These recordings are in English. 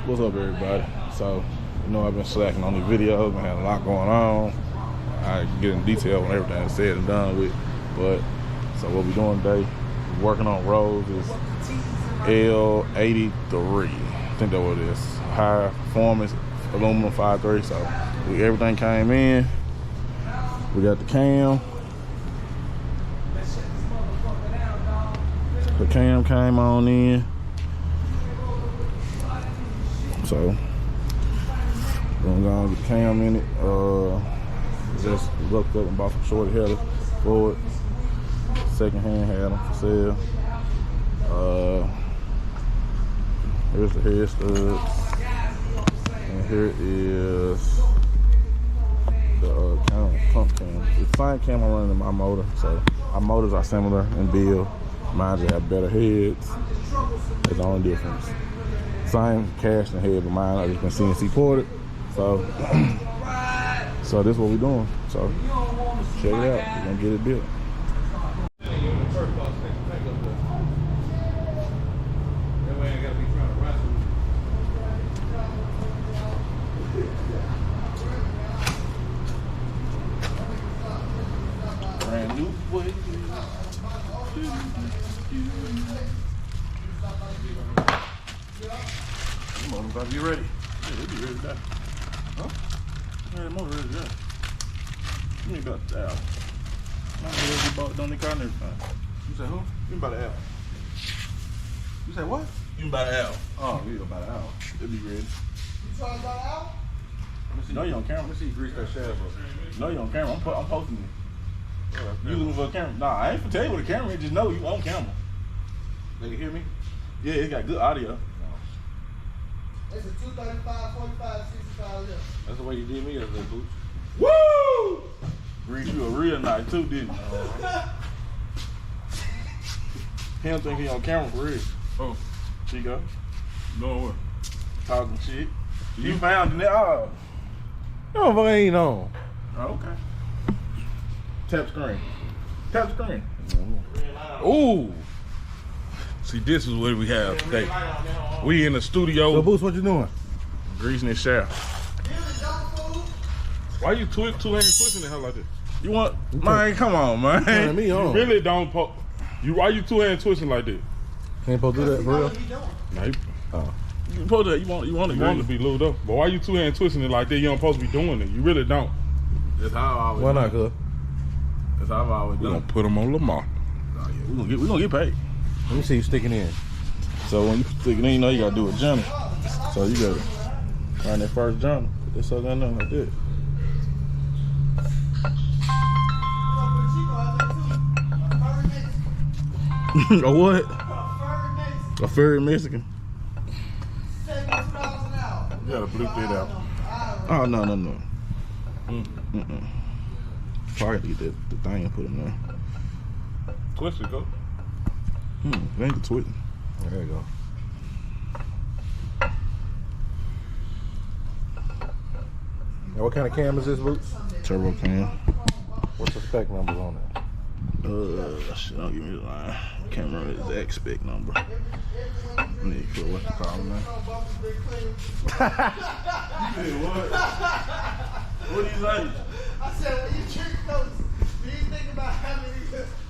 What's up, everybody? So, you know, I've been slacking on these videos. I had a lot going on. I can get in detail when everything is said and done with. But, so what we're doing today, we're working on rolls is L83. I think that's what it is. High performance aluminum 5.3. So, everything came in. We got the cam. The cam came on in. So we're gonna get the cam in it. Just looked up and bought some short headers for it. Second hand had them for sale. Here's the head studs. And here is the pump cam. It's the same cam I'm running in my motor. So our motors are similar in build. Mine just have better heads. That's the only difference. Same cast and head, but mine I just been CNC ported. So this is what we're doing. So check it out. We're gonna get it built. Brand new way. Motor about to be ready. Yeah, they be ready to die. Huh? Yeah, the motor ready to die. Give me about the L. My motor bought on the car and everything. You say who? Give me about the L. You say what? Give me about the L. Oh, we about the L. They'll be ready. You talking about the L? No, you on camera. Let's see you grease that shaft up. No, you on camera. I'm posting it. You looking for a camera? Nah, I ain't for tell you what a camera is. Just know you on camera. They can hear me? Yeah, it got good audio. It's a 235, 45, 65 left. That's the way you did me as a boots. Woo! Grease you a real night too, didn't you? He don't think he on camera for real. Oh. Chico. No what? Talking shit. You found it. Oh. No, but I ain't on. Oh, okay. Tap screen. Tap screen. Ooh. See, this is what we have today. We in the studio. So, Boots, what you doing? Greasing this shaft. Why you two-hand twisting the hell like this? You want, man? Come on, man. Turn me on. You really don't. Why you two-hand twisting like this? Ain't supposed to do that for real. Nah, You supposed to. You want to be lubed up. But why you two-hand twisting it like that? You don't supposed to be doing it. You really don't. That's how I always. Why not, cuz? That's how I've always done. We gonna put them on Lamar. Oh, yeah, we gonna get paid. Let me see you sticking in. So when you stick it in, you know you gotta do a journal. So you gotta find that first journal. Put this sucker in there like that. A what? A furry Mexican. $72 an hour. You gotta bleep that out. Oh no. Probably to get the thing and put in there. Twist it, go. It ain't the twist. There you go. Now, what kind of cam is this, Boots? Turbo cam. What's the spec numbers on it? Shit, don't give me the line. Can't remember the exact spec number. I need to put what you call them, man. What do you say? I said, when you trick those, do you think about how many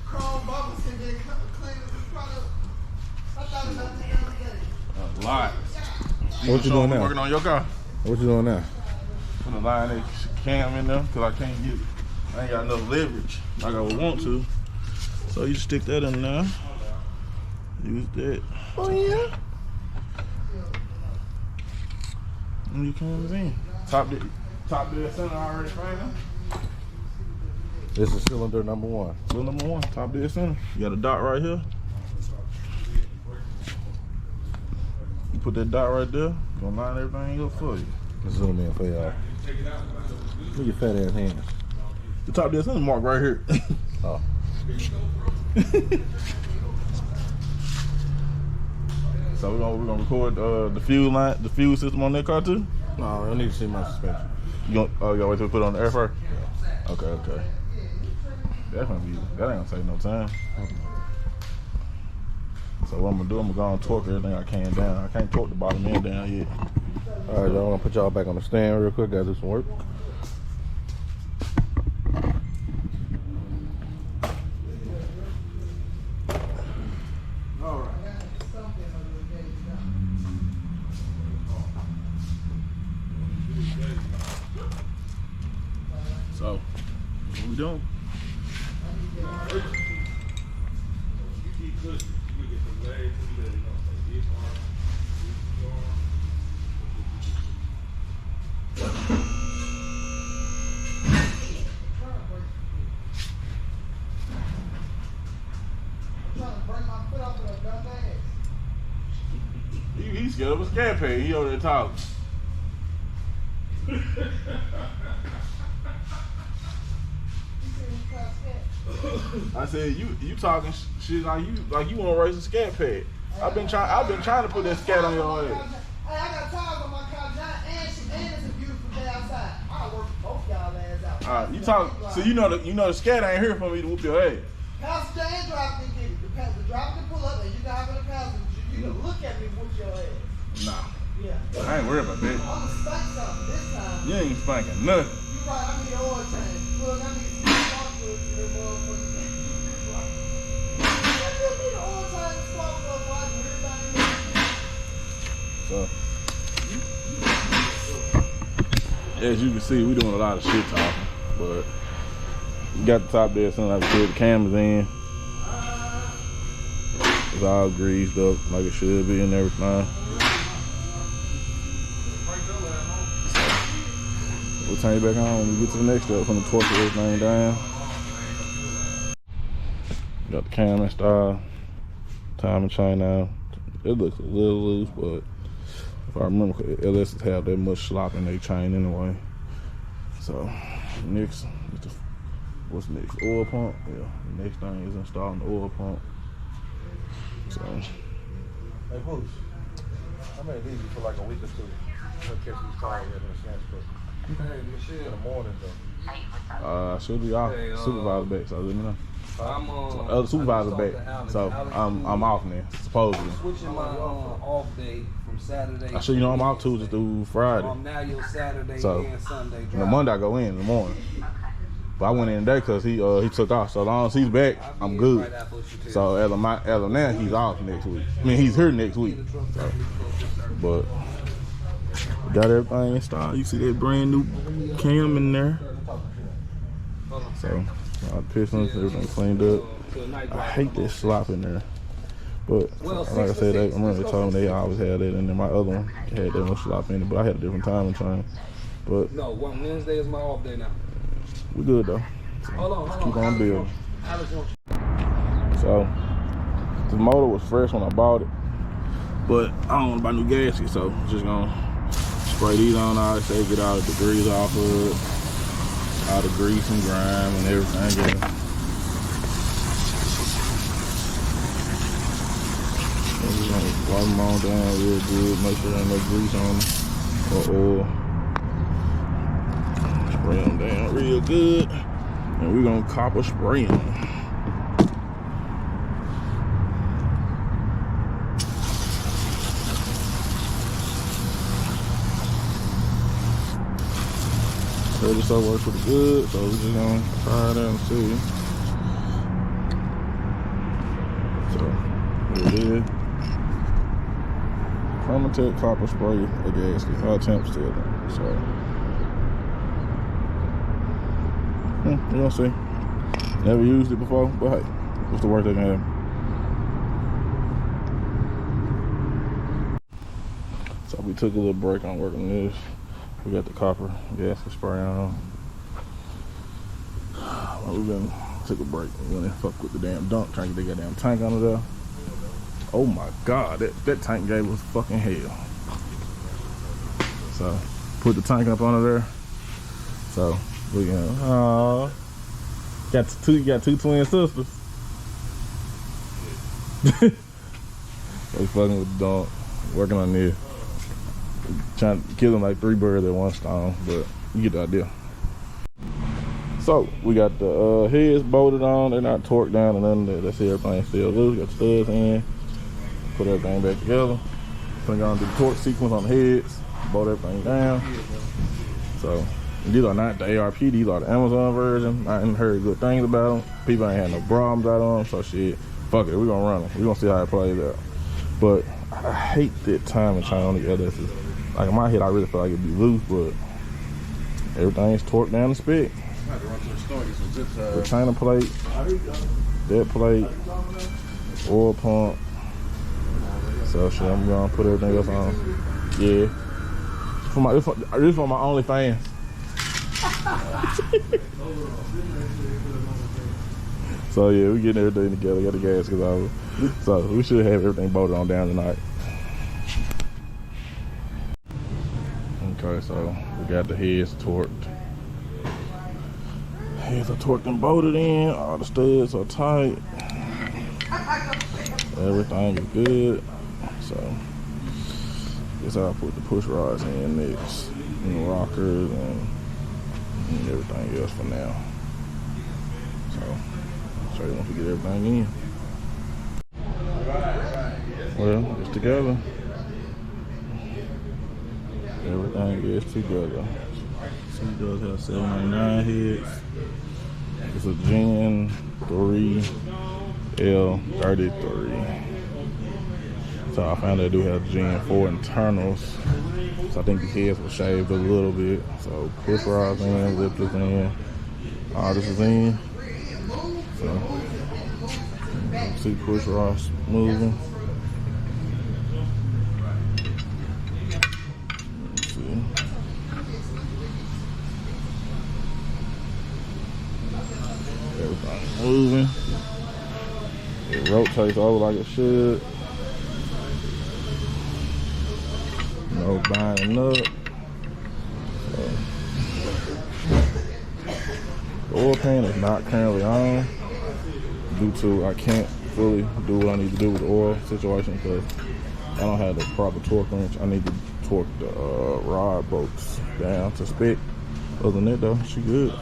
chrome bubbles can get cleaned with this product? I thought about that the other day. A lot. What you doing now? Working on your car. What you doing now? Put a line that cam in there because I can't get it. I ain't got enough leverage like I would want to. So you stick that in there. Use that. Oh, yeah? And you can in. Top dead center already fine. This is cylinder number 1. Cylinder number 1, top dead center. You got a dot right here. You put that dot right there. Gonna line everything up for you. Let's zoom in for y'all. Look at your fat ass hands. The top dead center mark right here. Oh. So we're gonna record the fuel system on that car too. No, I don't need to see my suspension. You gotta wait till we put it on the air first. Yeah. Okay. That ain't gonna take no time. So what I'm gonna do, I'm gonna go and torque everything I can down. I can't torque the bottom end down yet. All right, y'all. I'm gonna put y'all back on the stand real quick. Gotta do some work. All right. So, what we doing? He's scared of a scat pad. He over there talking. I said you talking shit like you want to raise a scat pad. I've been trying to put that scat on your head. Hey, I got tires on my car now, and it's a beautiful day outside. I work both y'all ass out. All right, you talk. So you know the scat ain't here for me to whoop your ass. Passenger and driver can get it. The driver can pull up, and you drive in the passenger. You can look at me and whoop your ass. Nah, Yeah. I ain't worried about that. I'm gonna spank something this time. You ain't spanking nothing. You right, I need an oil change. Look, I need some spark plugs to the motherfucker. You need an oil change and spark plugs so I can everything. So, as you can see, we doing a lot of shit talking, but we got the top there, so I have to put the cameras in. It's all greased up like it should be and everything. So, we'll turn it back on when we get to the next step. From the torque everything down. Got the cam installed. Timing chain now. It looks a little loose, but if I remember, LSs have that much slop in their chain anyway. So next, what's next? Oil pump. Yeah, the next thing is installing the oil pump. So. Hey, Bruce, I may leave you for like a week or two. I'll catch these tires in the sand stuff. Hey, Michelle. In the morning though. Should be off. Supervisor back, so let me know. I'm Other supervisor back, so I'm off now, supposedly. switching my off day from Saturday. I sure you know I'm off Tuesday through Friday. Now your Saturday So, and Sunday. The Monday I go in the morning. But I went in today because he took off. So as long as he's back, I'm good. So as of now, he's off next week. I mean, he's here next week. So, but got everything installed. You see that brand new cam in there. So all the pistons, everything cleaned up. I hate this slop in there. But like I said, I remember they told me they always had that, and then my other one had that much slop in it. But I had a different timing chain. But No, Wednesday is my off day now. we good though. So Hold on. keep on building. Alex wants So the motor was fresh when I bought it, but I don't want to buy new gasket, so I'm just gonna spray these on all this, get all the debris off of it, all the grease and grime and everything else. I'm just gonna wipe them on down real good, make sure there's no grease on them or oil. Spray them down real good, and we're gonna copper spray them. Ready to start working pretty good, so we're just gonna try it out and see. So here it is. Permatech copper spray a gasket. High temp still. So we're gonna see. Never used it before, but hey, what's the worst that can happen? So we took a little break on working this. We got the copper gasket spray on. We took a break. We went and fuck with the damn dump tank. They got a damn tank under there. Oh my God, that tank gave us fucking hell. So put the tank up under there. So we got two twin sisters. They fucking with the dump, working on this. Trying to kill them like 3 birds at one stone, but you get the idea. So we got the heads bolted on. They're not torqued down or nothing. That's everything still loose. Got the studs in. Put everything back together. Putting on the torque sequence on the heads. bolt everything down. So these are not the ARP, these are the Amazon version. I ain't heard good things about them. People ain't had no problems out on them, so shit, fuck it, we gonna run them. We gonna see how it plays out. But I hate that time and chain on the LS's. Like in my head, I really feel like it'd be loose, but everything's torqued down to spec. Retainer plate, dead plate, oil pump. So shit, I'm gonna put everything else on. Yeah. This for my OnlyFans. So yeah, we getting everything together, got the gaskets over. So we should have everything bolted on down tonight. Okay, so we got the heads torqued. Heads are torqued and bolted in. All the studs are tight. Everything is good. So this how I put the push rods in next, and rockers and everything else for now. So I'll show you once we get everything in. Well, it's together. Everything is together. So it does have 799 heads. It's a Gen 3 L33. So I found they do have Gen 4 internals. So I think the heads were shaved a little bit. So push rods in, lifters in, all this is in. So you can see push rods moving. Let's see. Everything moving. It rotates over like it should. No binding up. The oil pan is not currently on due to I can't fully do what I need to do with the oil situation because I don't have the proper torque wrench. I need to torque the rod bolts down to spec. Other than that though, she good.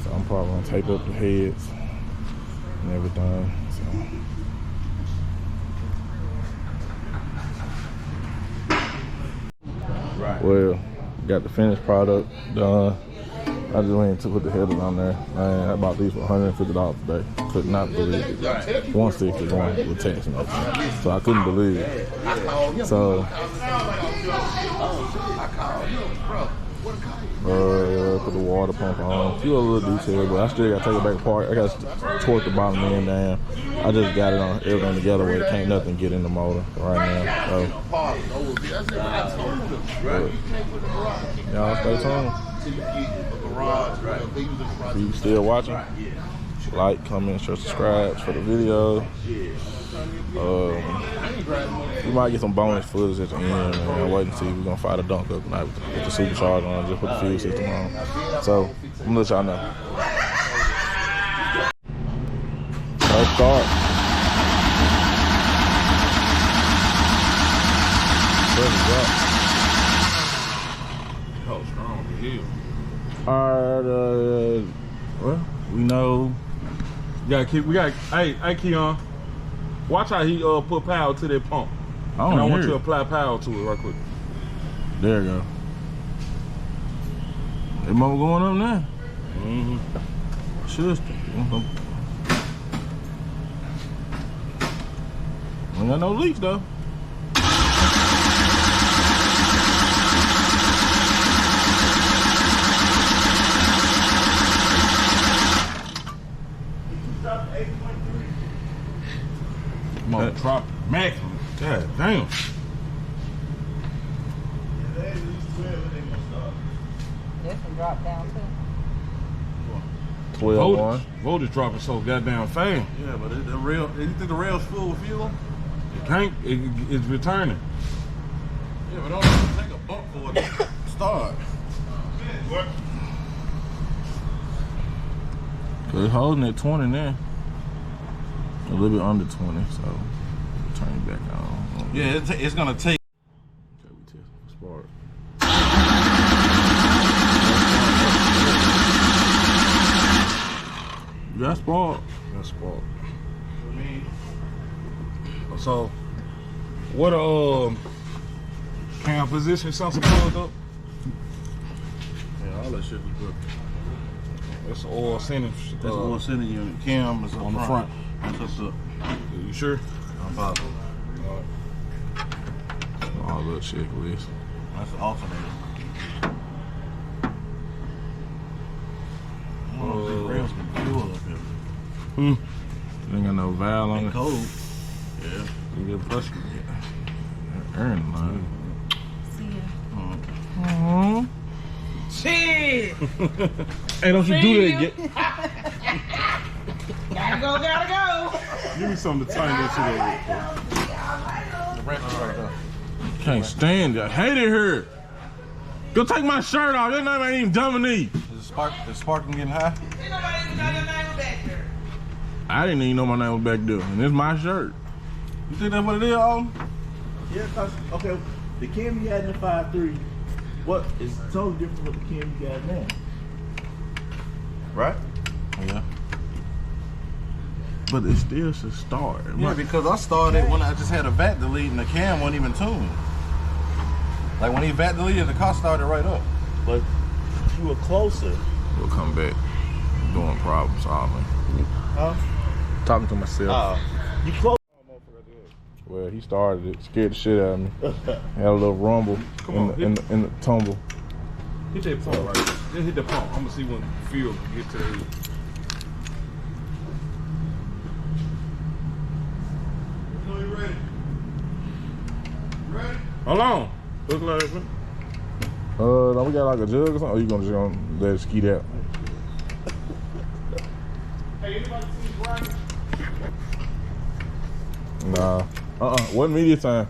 So I'm probably gonna tape up the heads and everything. So. Well, got the finished product done. I just went to put the headers on there. Man, I bought these for $150 today. Could not believe it. 160 going with tax and everything. So I couldn't believe it. So put the water pump on. A few other little details, but I still got to take it back apart. I got to torque the bottom end down. I just got it on everything together where it can't nothing get in the motor right now. So, y'all stay tuned. If you still watching, like, comment, share, subscribe for the video. We might get some bonus footage at the end, man. I'm waiting to see if we're gonna fire the dunk up tonight with the supercharger on, just put the fuel system on. So I'm gonna let y'all know. Let's start. Oh, strong to heal. Alright, well, we know. Hey, Keon, watch how he put power to that pump. I want you it. to apply power to it right quick. There you go. That motor going up now. Should. Ain't got no leaks though. Motor drop maximum. God damn. This one dropped down too. 12-1. Voltage dropping so goddamn fast. Yeah, but the rail, you think the rail's full with fuel? It can't. It's returning. Yeah, but don't take a bump for it to start. What? Cause it's holding at 20 now. A little bit under 20, so turn it back on. Yeah, it's gonna take. Okay, we test for spark. You got spark. That's spark. So, what Cam position, something pulled up. Yeah, all that shit was good. That's the oil center. That's the oil center unit. Cam is on the front. That's what's up. You sure? I'm positive. All that checklist. That's the alternator. Oh, these rails been fuel up here. Ain't got no valve on Ain't it. cold. Yeah. You get pressure. Earn line. Shit! Hey, don't you do that yet. Gotta go. Give me something to tighten that shit up. The wrench is right there. Can't stand it. I hate it here. Go take my shirt off. Your name ain't even Dominique. Is the sparking getting high? Ain't nobody even know your name was back there. I didn't even know my name was back there. And it's my shirt. You think that's what it is, Alden? Yeah, cause okay, the Cam you had in the 5.3, what is totally different from the Cam you got now, right? Yeah. But it still should start. Yeah, because I started when I just had a vac delete and the cam wasn't even tuned. Like when he vac deleted, the car started right up. But you were closer. We'll come back doing problem solving. Huh? Talking to myself. You close. Well, he started it. Scared the shit out of me. Had a little rumble in the tumble. Hit that pump right there. Just hit the pump. I'm gonna see when the fuel get to the. So you ready? Ready? Hold on. Look like it. No, we got like a jug or something. Or you gonna let it skeet out? Hey, anybody see Brian? Nah. Wasn't media time.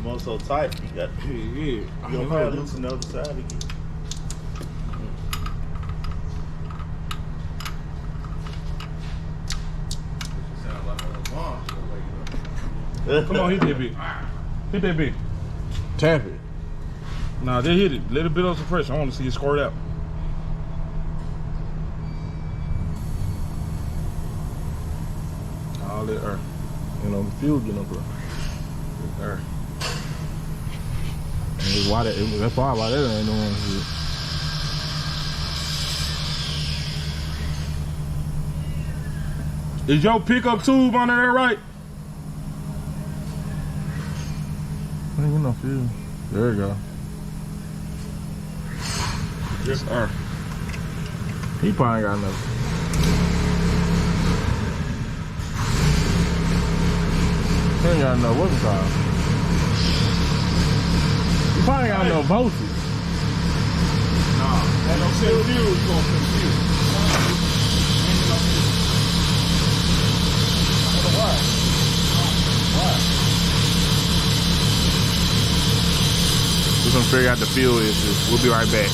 More so tight. You got. Yeah. You gonna probably loosen the other side again. Come on, hit that bit. Hit that bit. Tap it. Nah, just hit it. Let it build up some pressure. I want to see it squirt out. All that air. You know, the fuel getting up there. Air. And why that's probably why that ain't doing shit. Is your pickup tube under there right? Ain't get no fuel. There you go. Just air. He probably ain't got nothing. He ain't got no what's it called? He probably ain't got no voltage. Nah. Ain't no fuel. Fuel is going to the fuel. We're gonna figure out the fuel issue. We'll be right back.